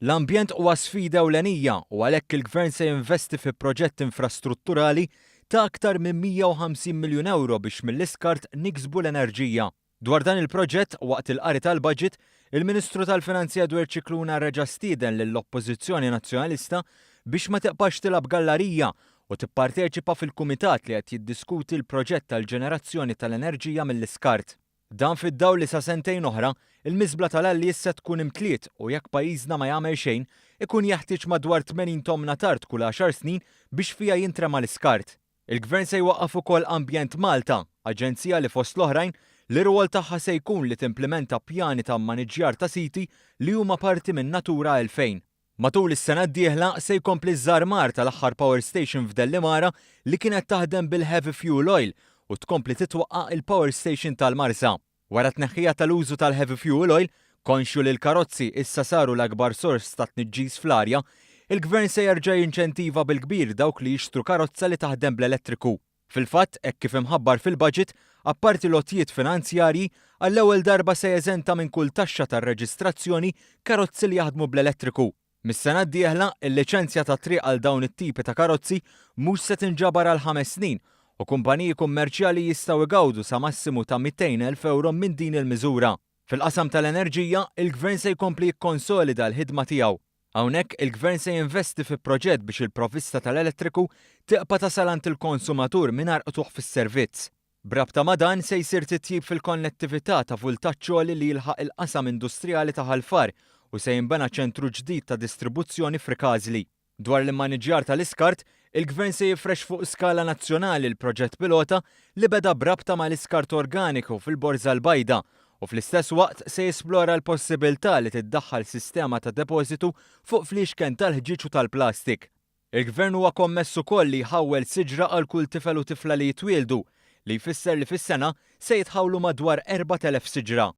L-ambjent huwa sfida ewlenija u għalhekk il-Gvern se jinvesti fi proġett infrastrutturali ta' aktar minn 150 miljun euro biex mill-iskart niksbu l-enerġija. Dwar dan il-proġett waqt il-qari tal-budget, il-Ministru tal-Finanzi Edward Cicluna reġa' stieden lill-Oppożizzjoni Nazzjonalista biex ma teqpax tilab gallarija u tipparteċipa fil-kumitat li qed jiddiskuti l-proġett tal-ġenerazzjoni tal-enerġija mill-iskart. Dan fid-dawl li sa sentejn oħra, il-miżbla tal-Alli issa tkun imtliet u jekk pajjiżna ma jagħmel xejn, ikun jeħtieġ madwar 80 tonna tard kull 10 snin biex fiha jintrema l-iskart. Il-Gvern se jwaqqaf ukoll Ambjent Malta, aġenzija li fost l-oħrajn li rwol tagħha se jkun li timplementa pjani ta' maniġġjar ta' siti li huma parti minn Natura 2000. Matul is-sena d-dieħla se jkompli ż-żarmar tal-aħħar power station f'Dellimara li kienet taħdem bil-heavy fuel oil u tkompli titwaqqa' il-power station tal-Marsa. Wara tneħħija tal-użu tal-heavy fuel oil, konxju li l-karozzi issa saru l-akbar sors ta' tniġġis fl-arja, il-Gvern se jerġa' jinċentiva bil-kbir dawk li jixtru karozza li taħdem bl-elettriku. Fil-fatt, hekk kif imħabbar fil-budget, apparti lotjiet finanzjarji, għall-ewwel darba se jeżenta minn kull taxxa tar-reġistrazzjoni karozzi li jaħdmu bl-elettriku. Mis-sena d-dieħla, il-liċenzja ta' triq għal dawn it-tipi ta' karozzi mhux se tinġabar għal 5 snin u kumpaniji kummerċjali jistgħu igawdu sa massimu ta' 200,000 euro minn din il-miżura. Fil-qasam tal-enerġija, il-Gvern se jkompli jikkonsolida l-ħidma tiegħu. Hawnhekk il-Gvern se jinvesti fi proġett biex il-provvista tal-elettriku tiqpa' tasal għand il-konsumatur mingħajr qtuħ fis-servizz. Brabta ma' dan se jsir titjib fil-konnettività ta' vultaġġ għoli li jilħaq il-qasam industrijali ta' Ħalfar u se jinbena ċentru ġdid ta' distribuzzjoni f'Rikasli. Dwar l-immaniġġjar tal-iskart, il-Gvern se jifrex fuq skala nazzjonali l-proġett pilota li beda brabta mal-iskart organiku fil-Borza l-Bajda u fl-istess waqt se jesplora l-possibilità li tiddaħħal sistema ta' depożitu fuq fliexken tal-ħġiġ u tal-plastik. Il-Gvern huwa kommess ukoll li jħawwel siġra għal kull tifel u tifla li jitwieldu li jfisser li fis-sena se jitħawlu madwar 4,000 siġra.